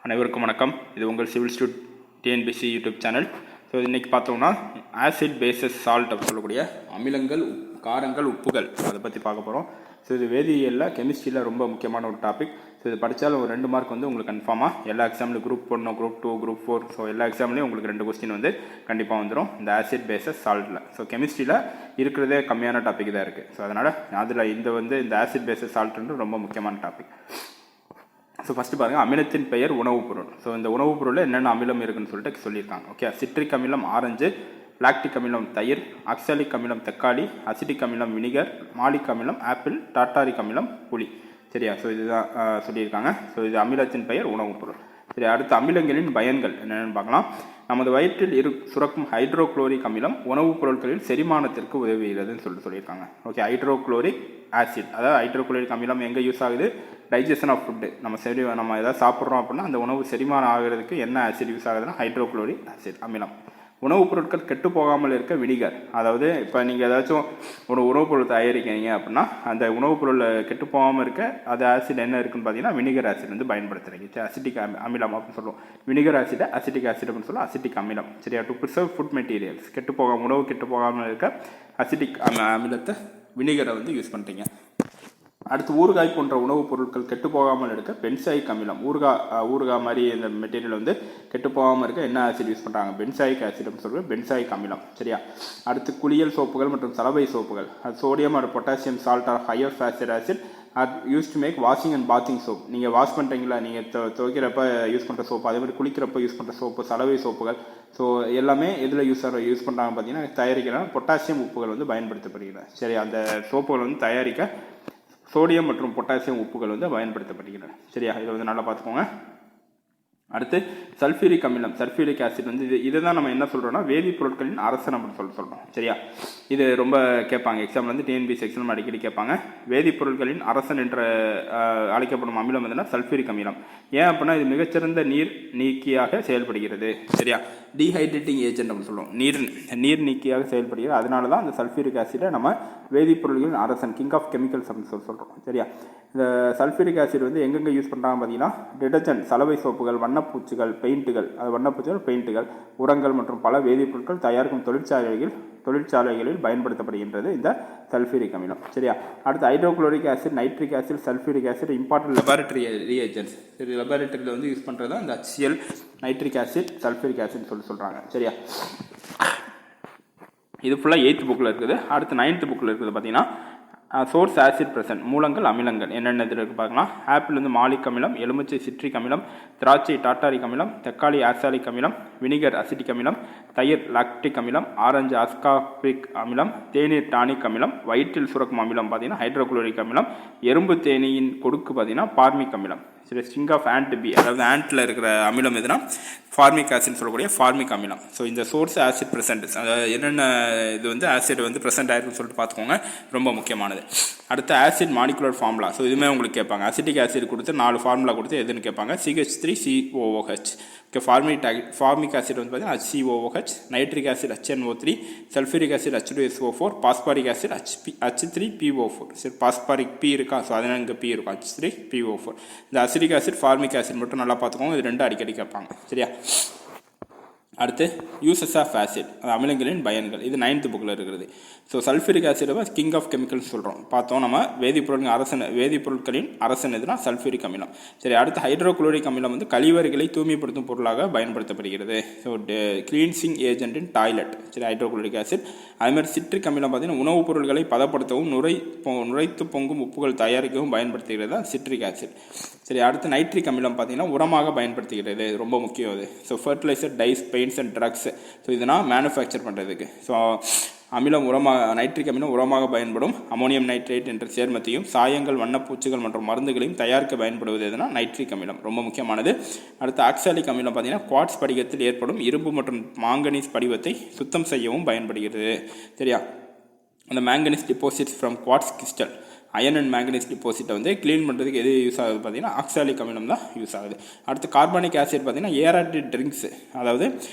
அனைவருக்கும் வணக்கம். இது உங்கள் civil stud TNPSC YouTube channel. So இன்றைக்கி பார்த்தோம்னா ஆசிட் பேசஸ் சால்ட் அப்படின்னு சொல்லக்கூடிய அமிலங்கள், காரங்கள், உப்புகள் அதை பற்றி பார்க்க போகிறோம். ஸோ இது வேதியியலில் கெமிஸ்ட்ரியில் ரொம்ப முக்கியமான ஒரு டாபிக். ஸோ இது படித்தாலும் ஒரு 2 மார்க் வந்து உங்களுக்கு கன்ஃபார்மாக எல்லா எக்ஸாம்லையும் குரூப் 1, குரூப் 2, குரூப் 4 ஸோ எல்லா எக்ஸாம்லேயும் உங்களுக்கு 2 கொஸ்டின் வந்து கண்டிப்பாக வந்துடும் இந்த ஆசிட் பேசஸ் சால்ட்டில். ஸோ கெமிஸ்ட்ரியில் இருக்கிறதே கம்மியான டாபிக் தான் இருக்குது. ஸோ அதனால் அதில் இந்த ஆசிட் பேசஸ் சால்ட்ன்றது ரொம்ப முக்கியமான டாபிக். ஸோ ஃபஸ்ட்டு பாருங்கள், அமிலத்தின் பெயர் உணவுப் பொருள். ஸோ இந்த உணவுப் பொருளில் என்னென்ன அமிலம் இருக்குன்னு சொல்லிட்டு சொல்லியிருக்காங்க. ஓகே, சிட்ரிக் அமிலம் ஆரஞ்சு, லாக்டிக் அமிலம் தயிர், ஆக்சாலிக் அமிலம் தக்காளி, அசிட்டிக் அமிலம் வினிகர், மாலிக் அமிலம் ஆப்பிள், டாட்டாரிக் அமிலம் புளி. சரியா? ஸோ இதுதான் சொல்லியிருக்காங்க. ஸோ இது அமிலத்தின் பெயர் உணவுப் பொருள். சரி, அடுத்து அமிலங்களின் பயன்கள் என்னென்னு பார்க்கலாம். நமது வயிற்றில் சுரக்கும் ஹைட்ரோக்ளோரிக் அமிலம் உணவுப் பொருட்களின் செரிமானத்திற்கு உதவுகிறதுன்னு சொல்லியிருக்காங்க. ஓகே, ஹைட்ரோக்ளோரிக் ஆசிட், அதாவது ஹைட்ரோக்ளோரிக் அமிலம் எங்கே யூஸ் ஆகுது? Digestion of food. நம்ம எதாவது சாப்பிட்றோம் அப்படின்னா அந்த உணவு செரிமானம் ஆகிறதுக்கு என்ன ஆசிட் யூஸ் ஆகுதுன்னா ஹைட்ரோக்ளோரிக் ஆசிட் அமிலம். உணவுப் பொருட்கள் கெட்டு போகாமல் இருக்க வினிகர். அதாவது இப்போ நீங்கள் ஏதாச்சும் ஒரு உணவுப் பொருள் தயாரிக்கிறீங்க அப்படின்னா அந்த உணவுப் பொருள் கெட்டு போகாமல் இருக்க அது ஆசிட் என்ன இருக்குன்னு பார்த்தீங்கன்னா வினிகர் ஆசிட் வந்து பயன்படுத்துகிறீங்க. அசிட்டிக் அமிலம் அப்படின்னு சொல்லுவோம். வினிகர் ஆசிட் அசிட்டிக் ஆசிட் அப்படின்னு சொல்லுவோம். அசிட்டிக் அமிலம். சரியா? டு ப்ரிசர்வ் ஃபுட் மெட்டீரியல்ஸ், உணவு கெட்டு போகாமல் இருக்க அசிட்டிக் அமிலத்தை வினிகரை வந்து யூஸ் பண்ணுறீங்க. அடுத்து ஊறுகாய் போன்ற உணவுப் பொருட்கள் கெட்டு போகாமல் இருக்க பென்சாயிக் அமிலம். ஊறுகாய் மாதிரி இந்த மெட்டீரியல் வந்து கெட்டு போகாமல் இருக்க என்ன ஆசிட் யூஸ் பண்ணுறாங்க? பென்சாயிக் ஆசிட்னு சொல்கிறது பென்சாயிக் அமிலம். சரியா? அடுத்து குளியல் சோப்புகள் மற்றும் சலவை சோப்புகள். அது sodium or potassium salt or higher fatted acid are use to make washing and bathing soap. நீங்கள் வாஷ் பண்ணுறீங்களா, நீங்கள் துவைக்கிறப்ப யூஸ் பண்ணுற சோப்பு, அதே மாதிரி குளிக்கிறப்ப யூஸ் பண்ணுற சோப்பு, சலவை சோப்புகள். ஸோ எல்லாமே எதில் யூஸ் பண்ணுறாங்க பார்த்தீங்கன்னா தயாரிக்கிறாங்க பொட்டாசியம் உப்புகள் வந்து பயன்படுத்தப்படுகிறது. சரி, அந்த சோப்புகள் வந்து தயாரிக்க சோடியம் மற்றும் பொட்டாசியம் உப்புகள் வந்து பயன்படுத்தப்படுகின்றன. சரியா? இதை வந்து நல்லா பார்த்துக்கோங்க. அடுத்து சல்ஃபியூரிக் அமிலம், சல்ஃபியூரிக் ஆசிட் வந்து இதை தான் நம்ம என்ன சொல்கிறோம்னா வேதிப்பொருட்களின் அரசன் அப்படின்னு சொல்கிறோம். சரியா? இது ரொம்ப கேட்பாங்க எக்ஸாமில் வந்து டிஎன்பிசி செக்ஷன் அடிக்கடி கேட்பாங்க. வேதிப்பொருட்களின் அரசன் என்ற அழைக்கப்படும் அமிலம் வந்துன்னா சல்ஃபியூரிக் அமிலம். ஏன் அப்படின்னா இது மிகச்சிறந்த நீர் நீக்கியாக செயல்படுகிறது. சரியா? டீஹைட்ரேட்டிங் ஏஜென்ட் அப்படின்னு சொல்லுவோம். நீர் நீக்கியாக செயல்படுகிறது. அதனால தான் அந்த சல்ஃபியூரிக் ஆசிடை நம்ம வேதிப்பொருட்களின் அரசன், கிங் ஆஃப் கெமிக்கல்ஸ் அப்படின்னு சொல்கிறோம். சரியா? இந்த சல்ஃபியூரிக் ஆசிட் வந்து எங்கெங்கே யூஸ் பண்ணுறாங்க பார்த்தீங்கன்னா டிடர்ஜென்ட், சலவை சோப்புகள், வண்ணப்பூச்சிகள், பெயிண்ட்டுகள், உரங்கள் மற்றும் பல வேதிப்பொருட்கள் தயாரிக்கும் தொழிற்சாலைகளில் பயன்படுத்தப்படுகின்றது இந்த சல்ஃபியூரிக் அமிலம். சரியா? அடுத்து hydrochloric acid, nitric acid, sulphuric acid important laboratory reagents. சரி, லெபார்டரியில் வந்து யூஸ் பண்ணுறது இந்த HCl, nitric acid, sulphuric acid சொல்கிறாங்க. சரியா? இது ஃபுல்லாக 8th புக்கில் இருக்குது. அடுத்து 9th புக்கில் இருக்குது பார்த்தீங்கன்னா சோர்ஸ் ஆசிட் பிரசன்ட், மூலங்கள் அமிலங்கள் என்னென்ன இதில் இருக்குது பார்க்கலாம். ஆப்பிள் வந்து மாலிக் அமிலம், எலுமிச்சை சிட்ரிக் அமிலம், திராட்சை டாட்டாரிக் அமிலம், தக்காளி ஆக்சாலிக் அமிலம், வினிகர் அசிட்டிக் அமிலம், தயிர் லாக்டிக் அமிலம், ஆரஞ்சு அஸ்கார்பிக் அமிலம், தேநீர் டானிக் அமிலம், வயிற்றில் சுரக்கும் அமிலம் பார்த்தீங்கன்னா ஹைட்ரோக்ளோரிக் அமிலம், எறும்பு தேனீயின் கொடுக்கு பார்த்தீங்கன்னா பார்மிக் அமிலம். சரி, ஸ்டிங் ஆஃப் ஆண்ட் பி, அதாவது ஆண்ட்டில் இருக்கிற அமிலம் எதுனா ஃபார்மிக் ஆசிட்னு சொல்லக்கூடிய ஃபார்மிக் அமிலம். ஸோ இந்த சோர்ஸ் ஆசிட் ப்ரெசன்ட், அதாவது என்னென்ன இது வந்து ஆசிட் வந்து ப்ரெசென்ட் ஆயிருக்குன்னு சொல்லிட்டு பார்த்துக்கோங்க, ரொம்ப முக்கியமானது. அடுத்து ஆசிட் மாலிகுலர் ஃபார்முலா. ஸோ இதுவுமே உங்களுக்கு கேட்பாங்க. அசிட்டிக் ஆசிட் கொடுத்து 4 ஃபார்முலா கொடுத்து எதுன்னு கேட்பாங்க. CH3COOH. ஓகே, ஃபார்மிக் ஆசிட் வந்து பார்த்தீங்கன்னா HCOOH, nitric acid HNO3, sulphuric acid H2SO4, phosphoric acid H3PO4. சரி, பாஸ்பாரிக் P இருக்கா? ஸோ அதனால் இங்கே P இருக்கும், H3PO4. இந்த அசிட்டிக் ஆசிட், ஃபார்மிக் ஆசிட் மட்டும் நல்லா பார்த்துக்கோங்க. இது 2 அடிக்கடி கேட்பாங்க. சரியா? அடுத்து யூசஸ் ஆஃப் ஆசிட், அமிலங்களின் பயன்கள். இது 9th புக்கில் இருக்கிறது. ஸோ சல்ஃபியூரிக் ஆசிடை கிங் ஆஃப் கெமிக்கல்ஸ் சொல்கிறோம். பார்த்தோம் நம்ம வேதிப்பொருட்களின் அரசன் எதுனா சல்ஃபியூரிக் அமிலம். சரி, அடுத்து ஹைட்ரோக்ளோரிக் அமிலம் வந்து கழிவறைகளை தூய்மைப்படுத்தும் பொருளாக பயன்படுத்தப்படுகிறது. ஸோ கிளீன்சிங் ஏஜென்ட் இன் டாய்லெட். சரி, ஹைட்ரோக்ளோரிக் ஆசிட். அதுமாதிரி சிட்ரிக் அமிலம் பார்த்தீங்கன்னா உணவுப் பொருட்களை பதப்படுத்தவும் நுரைத்து பொங்கும் உப்புகள் தயாரிக்கவும் பயன்படுத்துகிறது சிட்ரிக் ஆசிட். சரி, அடுத்து நைட்ரிக் அமிலம் பார்த்தீங்கன்னா உரமாக பயன்படுத்துகிறது. ரொம்ப முக்கியம் அது. So fertiliser, dyes, paints and drugs. So இதனால் மேனுஃபேக்சர் பண்ணுறதுக்கு. ஸோ நைட்ரிக் அமிலம் உரமாக பயன்படும் அமோனியம் நைட்ரேட் என்ற சேர்மத்தையும் சாயங்கள், வண்ணப்பூச்சிகள் மற்றும் மருந்துகளையும் தயாரிக்க பயன்படுவது எதுனா நைட்ரிக் அமிலம், ரொம்ப முக்கியமானது. அடுத்து ஆக்சாலிக் அமிலம் பார்த்தீங்கன்னா குவார்ட்ஸ் படிகத்தில் ஏற்படும் இரும்பு மற்றும் மாங்கனீஸ் படிவத்தை சுத்தம் செய்யவும் பயன்படுகிறது. சரியா? அந்த manganese deposits from quartz crystal, iron and manganese டிபாசிட்டை வந்து க்ளீன் பண்ணுறதுக்கு எது யூஸ் ஆகுது பார்த்தீங்கன்னா ஆக்சாலிக் அமிலம் தான் யூஸ் ஆகுது. அடுத்து கார்பானிக் ஆசிட் பார்த்தீங்கன்னா ஏரேட்டட் ட்ரிங்க்ஸ், அதாவது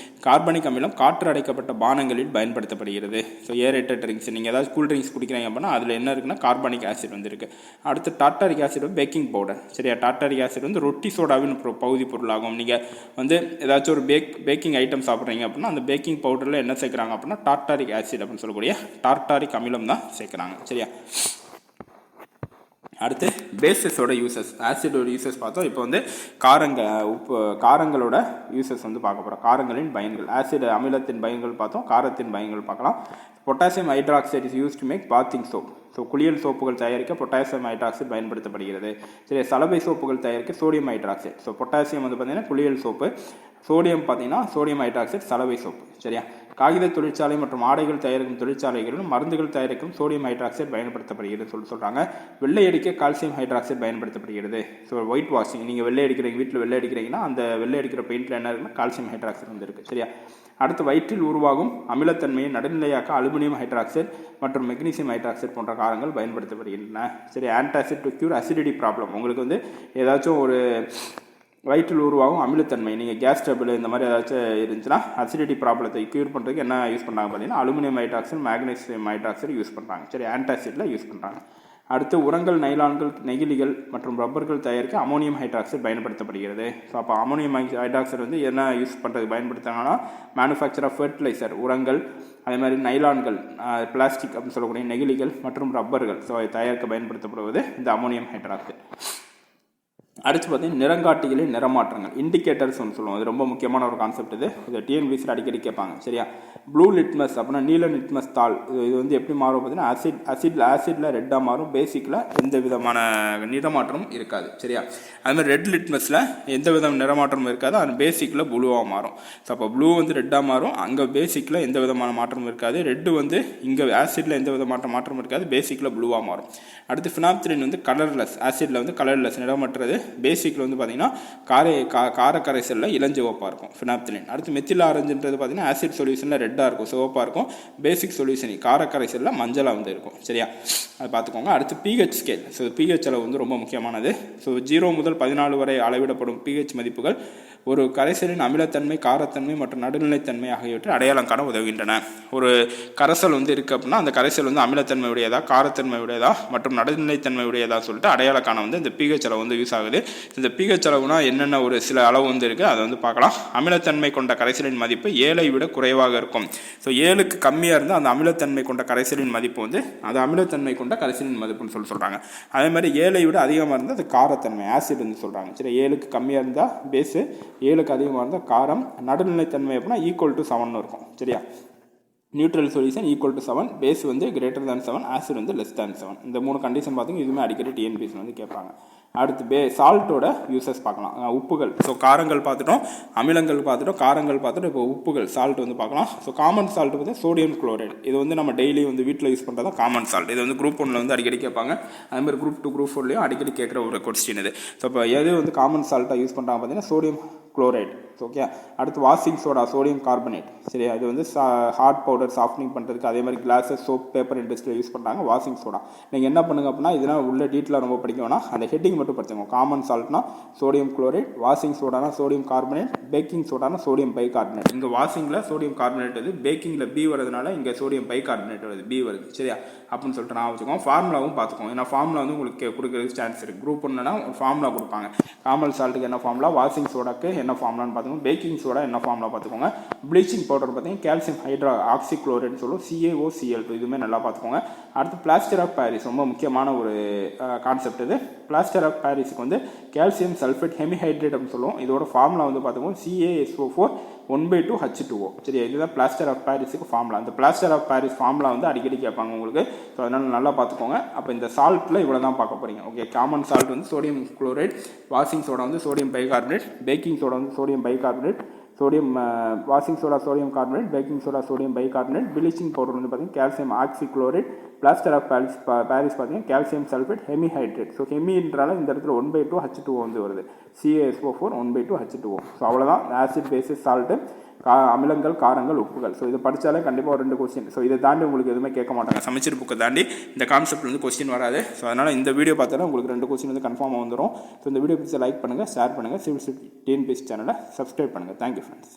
கார்பானிக் அமிலம் காற்று அடைக்கப்பட்ட பானங்களில் பயன்படுத்தப்படுகிறது. ஸோ ஏரேட்டட் ட்ரிங்க்ஸ் நீங்கள் ஏதாவது கூல் ட்ரிங்க்ஸ் குடிக்கிறீங்க அப்படின்னா அதில் என்ன இருக்குன்னா கார்பானிக் ஆசிட் வந்து இருக்குது. அடுத்து டார்டாரிக் ஆசிட் வந்து பேக்கிங் பவுடர். சரியா, டார்டாரிக் ஆசிட் வந்து ரொட்டி சோடாவின் பகுதி பொருளாகும். நீங்கள் வந்து ஏதாச்சும் ஒரு பேக்கிங் ஐட்டம் சாப்பிட்றீங்க அப்படின்னா அந்த பேக்கிங் பவுடரில் என்ன சேர்க்குறாங்க அப்படின்னா டார்டாரிக் ஆசிட் அப்படின்னு சொல்லக்கூடிய டார்டாரிக் அமிலம் தான் சேர்க்குறாங்க. சரியா, அடுத்து பேசஸோட யூசஸ், ஆசிடோட யூசஸ் பார்த்தோம். இப்போ வந்து காரங்களோட யூசஸ் வந்து பார்க்க போகிறோம். காரங்களின் பயன்கள், ஆசிட் அமிலத்தின் பயன்கள் பார்த்தோம், காரத்தின் பயன்கள் பார்க்கலாம். Potassium hydroxide is use to make bathing soap. So குளியல் சோப்புகள் தயாரிக்க பொட்டாசியம் ஹைட்ராக்சைடு பயன்படுத்தப்படுகிறது. சரி, சலவை சோப்புகள் தயாரிக்க சோடியம் ஹைட்ராக்சைடு. ஸோ பொட்டாசியம் வந்து பார்த்திங்கன்னா குளியல் சோப்பு, சோடியம் பார்த்திங்கன்னா சோடியம் ஹைட்ராக்சைடு சலவை சோப்பு. சரியா, காகித தொழிற்சாலை மற்றும் ஆடைகள் தயாரிக்கும் தொழிற்சாலைகளிலும் மருந்துகள் தயாரிக்கும் சோடியம் ஹைட்ராக்சைடு பயன்படுத்தப்படுகிறது சொல்கிறாங்க. வெள்ளை அடிக்க கால்சியம் ஹைட்ராக்சைடு பயன்படுத்தப்படுகிறது. ஸோ ஒயிட் வாஷிங், நீங்கள் வெள்ளை அடிக்கிறீங்க, வீட்டில் வெள்ளை அடிக்கிறீங்கன்னா அந்த வெள்ளை அடிக்கிற பெயிண்டில் என்ன இருக்குன்னா கால்சியம் ஹைட்ராக்சைடு வந்து இருக்குது. சரியா, அடுத்து வயிற்றில் உருவாகும் அமிலத்தன்மையை நடுநிலையாக்க அலுமினியம் ஹைட்ராக்சைடு மற்றும் மெக்னீசியம் ஹைட்ராக்சைடு போன்ற காரங்கள் பயன்படுத்தப்படுகின்றன. சரி, antacid to cure acidity problem. உங்களுக்கு வந்து ஏதாச்சும் ஒரு வயிற்றில் உருவாகும் அமிலத்தன்மை, நீங்கள் கேஸ் ட்ரபிள் இந்த மாதிரி ஏதாச்சும் இருந்துச்சுன்னா அசிடிட்டி ப்ராப்ளத்தை க்யூர் பண்ணுறதுக்கு என்ன யூஸ் பண்ணுறாங்க பார்த்தீங்கன்னா aluminium hydroxide magnesium hydroxide use பண்ணுறாங்க. சரி, ஆன்டாசிட்டில் யூஸ் பண்ணுறாங்க. அடுத்து உரங்கள், நைலான்கள், நெகிழிகள் மற்றும் ரப்பர்கள் தயாரிக்க அமோனியம் ஹைட்ராக்சைடு பயன்படுத்தப்படுகிறது. ஸோ அப்போ அமோனியம் ஹைட்ராக்சைடு வந்து என்ன யூஸ் பண்ணுறது பயன்படுத்துகிறாங்கன்னா மேனுஃபேக்சர் ஆஃப் ஃபெர்டிலைசர், உரங்கள், அதே மாதிரி நைலான்கள், பிளாஸ்டிக் அப்படின்னு சொல்லக்கூடிய நெகிழிகள் மற்றும் ரப்பர்கள், ஸோ அதை தயாரிக்க பயன்படுத்தப்படுவது இந்த அமோனியம் ஹைட்ராக்சைடு. அடுத்து பார்த்தீங்கன்னா நிறங்காட்டிகளின் நிறமாற்றங்கள், இண்டிகேட்டர்ஸ் ஒன்று சொல்லுவோம். அது ரொம்ப முக்கியமான ஒரு கான்செப்ட். இது டிஎன்பிசியில் அடிக்கடி கேட்பாங்க. சரியா, ப்ளூ லிட்மஸ் அப்படின்னா நீல லிட்மஸ் தாள். இது வந்து எப்படி மாறும் பார்த்தீங்கன்னா ஆசிடில் ரெட்டாக மாறும், பேசிக்கில் எந்த விதமான நிறமாற்றமும் இருக்காது. சரியா, அதுமாதிரி ரெட் லிட்மஸில் எந்த விதமான நிறமாற்றமும் இருக்காது, அது பேசிக்கில் ப்ளூவாக மாறும். ஸோ அப்போ ப்ளூ வந்து ரெட்டாக மாறும், அங்கே பேசிக்கில் எந்த விதமான மாற்றமும் இருக்காது. ரெட்டு வந்து இங்கே ஆசிடில் எந்த விதமான மாற்றமும் இருக்காது, பேசிக்கில் ப்ளூவாக மாறும். அடுத்து ஃபினாப்திலின் வந்து கலர்லெஸ், ஆசிடில் வந்து கலர்லெஸ் நிறமற்றது, பேசிக்கில் வந்து பார்த்தீங்கன்னா காரக்கரைசலில் இளஞ்சிவப்பாக இருக்கும் ஃபினாப்திலின். அடுத்து மெத்தில் ஆரஞ்சுன்றது பார்த்தீங்கன்னா ஆசிட் சொல்யூஷனில் ரெட்டாக இருக்கும், சிவப்பாக இருக்கும். பேசிக் சொல்யூஷன் காரக்கரைசலில் மஞ்சளாக வந்து இருக்கும். சரியா, அது பார்த்துக்கோங்க. அடுத்து பிஹெச் ஸ்கேல். ஸோ பிஹெச் அளவு வந்து ரொம்ப முக்கியமானது. ஸோ 0 முதல் 14 வரை அளவிடப்படும் பிஹெச் மதிப்புகள் ஒரு கரைசலின் அமிலத்தன்மை, காரத்தன்மை மற்றும் நடுநிலைத்தன்மை ஆகியவற்றை அடையாளம் காண உதவுகின்றன. ஒரு கரைசல் வந்து இருக்குது அப்படின்னா அந்த கரைசல் வந்து அமிலத்தன்மை உடையதா, காரத்தன்மை உடையதா மற்றும் நடுநிலைத்தன்மை உடையதா சொல்லிட்டு அடையாளம் காண வந்து இந்த பிஹெச் அளவு வந்து யூஸ் ஆகுது. இந்த பிஹெச் அளவுனா என்னென்ன ஒரு சில அளவு வந்து இருக்குது அதை வந்து பார்க்கலாம். அமிலத்தன்மை கொண்ட கரைசலின் மதிப்பு 7ஐ விட குறைவாக இருக்கும். ஸோ 7க்கு கம்மியாக இருந்தால் அந்த அமிலத்தன்மை கொண்ட கரைசலின் மதிப்பு வந்து அது அமிலத்தன்மை கொண்ட கரைசலின் மதிப்புன்னு சொல்கிறாங்க. அதே மாதிரி 7ஐ விட அதிகமாக இருந்தால் அது காரத்தன்மை, ஆசிட் வந்து சொல்கிறாங்க. சரி, 7க்கு கம்மியாக இருந்தால் பேஸு, 7க்கு அதிகமாக இருந்தால் காரம், நடுநிலைத்தன்மை அப்படின்னா ஈக்குவல் டு 7 இருக்கும். சரியா, neutral solution equal to 7, base வந்து கிரேட்டர் தேன் 7, ஆசிட் வந்து லெஸ் தேன் 7. இந்த 3 கண்டிஷன் பார்த்தீங்கன்னா இதுவுமே அடிக்கடி டிஎன்பிஎஸ் வந்து கேட்பாங்க. அடுத்து சால்ட்டோட யூசஸ் பார்க்கலாம். உப்புகள். ஸோ காரங்கள் பார்த்துட்டோம், அமிலங்கள் பார்த்துட்டோம், காரங்கள் பார்த்துட்டோம். இப்போ உப்புகள், சால்ட் வந்து பார்க்கலாம். ஸோ காமன் சால்ட் வந்து சோடியம் குளோரைடு. இது வந்து நம்ம டெய்லி வந்து வீட்டில் யூஸ் பண்ணுறது காமன் சால்ட். இது வந்து குரூப் 1 வந்து அடிக்கடி கேட்பாங்க. அதேமாதிரி குரூப் 2, குரூப் 4லையும் அடிக்கடி கேட்குற ஒரு கொஸ்டின் இது. ஸோ இப்போ எது வந்து காமன் சால்ட்டாக யூஸ் பண்ணுறாங்க பார்த்தீங்கன்னா சோடியம் குளோரைடு. ஓகே, அடுத்து வாஷிங் சோடா, சோடியம் கார்பனேட். சரியா, இது வந்து ஹார்ட் பவுடர் சாஃப்ட்னிங் பண்ணுறதுக்கு, அதே மாதிரி கிளாஸஸ், சோப், பேப்பர் இண்டஸ்ட்ரியில் யூஸ் பண்ணுறாங்க வாஷிங் சோடா. நீங்கள் என்ன பண்ணுங்க அப்படின்னா இதெல்லாம் உள்ள டீட்டெயிலாக ரொம்ப படிக்க வேணாம், அந்த ஹெட்டிங் மட்டும் படிச்சுங்க. காமன் சால்ட்னா சோடியம் குளோரைட், வாஷிங் சோடானா சோடியம் கார்பனேட், பேக்கிங் சோடானா சோடியம் பை கார்பனேட். இங்கே வாஷிங்கில் சோடியம் கார்பனேட் வருது, பேக்கிங்கில் பி வரதுனால இங்கே சோடியம் பை கார்பனேட் வருது, பி வருது. சரியா, அப்படின்னு சொல்லிட்டு நான் வச்சுக்கோங்க. ஃபார்முலாவும் பார்த்துக்கோங்க, ஏன்னா ஃபார்முலா வந்து உங்களுக்கு கொடுக்குறதுக்கு சான்ஸ் இருக்குது. குரூப் 1னா ஒரு ஃபார்முலா கொடுப்பாங்க. காமன் சால்ட்டுக்கு என்ன ஃபார்முலா, வாஷிங் சோடாக்கு என்ன ஃபார்முலான்னு பார்த்துக்கோங்க, பேக்கிங் சோடா என்ன ஃபார்முலா பார்த்துக்கோங்க. ப்ளீச்சிங் பவுடர் பார்த்தீங்கன்னா கால்சியம் ஹைட்ரா ஆக்சி குளோரைட்னு சொல்லுவோம், CaOCl2. இதுவுமே நல்லா பார்த்துக்கோங்க. அடுத்து பிளாஸ்டர் ஆஃப் பாரிஸ், ரொம்ப முக்கியமான ஒரு கான்செப்ட் இது. பிளாஸ்டர் ஆஃப் பாரிஸுக்கு வந்து கால்சியம் சல்ஃபேட் ஹெமிஹைட்ரேட் அப்படின்னு சொல்லுவோம். இதோட ஃபார்முலா வந்து பார்த்துக்கோங்க CaSO4 1/2 H2O. சரியா, இதுதான் பிளாஸ்டர் ஆஃப் பாரிஸுக்கு ஃபார்முலா. இந்த பிளாஸ்டர் ஆஃப் பாரிஸ் ஃபார்முலா வந்து அடிக்கடி கேட்பாங்க உங்களுக்கு. ஸோ அதனால் நல்லா பார்த்துக்கோங்க. அப்போ இந்த சால்ட்டில் இவ்வளோ தான் பார்க்க போகிறீங்க. ஓகே, காமன் சால்ட் வந்து சோடியம் குளோரைட், வாஷிங் சோடா வந்து சோடியம் பைகார்பனேட், பேக்கிங் சோடா வந்து sodium bicarbonate, sodium washing soda sodium carbonate, baking soda sodium bicarbonate, bleaching powder வந்து பார்த்தீங்கன்னா calcium oxychloride, plaster of Paris பார்த்தீங்கன்னா கால்சியம் சல்ஃபேட் ஹெமிஹைட்ரேட். ஸோ ஹெமின்றால இந்த இடத்துல 1/2 H2O வந்து வருது, CaSO4 1/2 H2O. ஸோ அவ்வளோதான் ஆசிட் பேசிஸ் சால்ட்டு. அமிலங்கள், காரங்கள், உப்புகள். ஸோ இதை படித்தாலே கண்டிப்பாக ஒரு 2 கொஸ்டின். ஸோ இதை தாண்டி உங்களுக்கு எதுவுமே கேட்க மாட்டாங்க. சமச்சீர் புக்கை தாண்டி இந்த கான்செப்ட் வந்து கொஸ்டின் வராது. ஸோ அதனால் இந்த வீடியோ பார்த்தாலும் உங்களுக்கு 2 கொஸ்டின் வந்து கன்ஃபார்மாக வந்துடும். ஸோ இந்த வீடியோ பிடிச்ச லைக் பண்ணுங்கள், ஷேர் பண்ணுங்கள், சிவில் ஸ்டூடெண்ட் டிஎன்பிஎஸ்சி சேனலை சப்ஸ்கிரைப் பண்ணுங்கள். Thank you friends.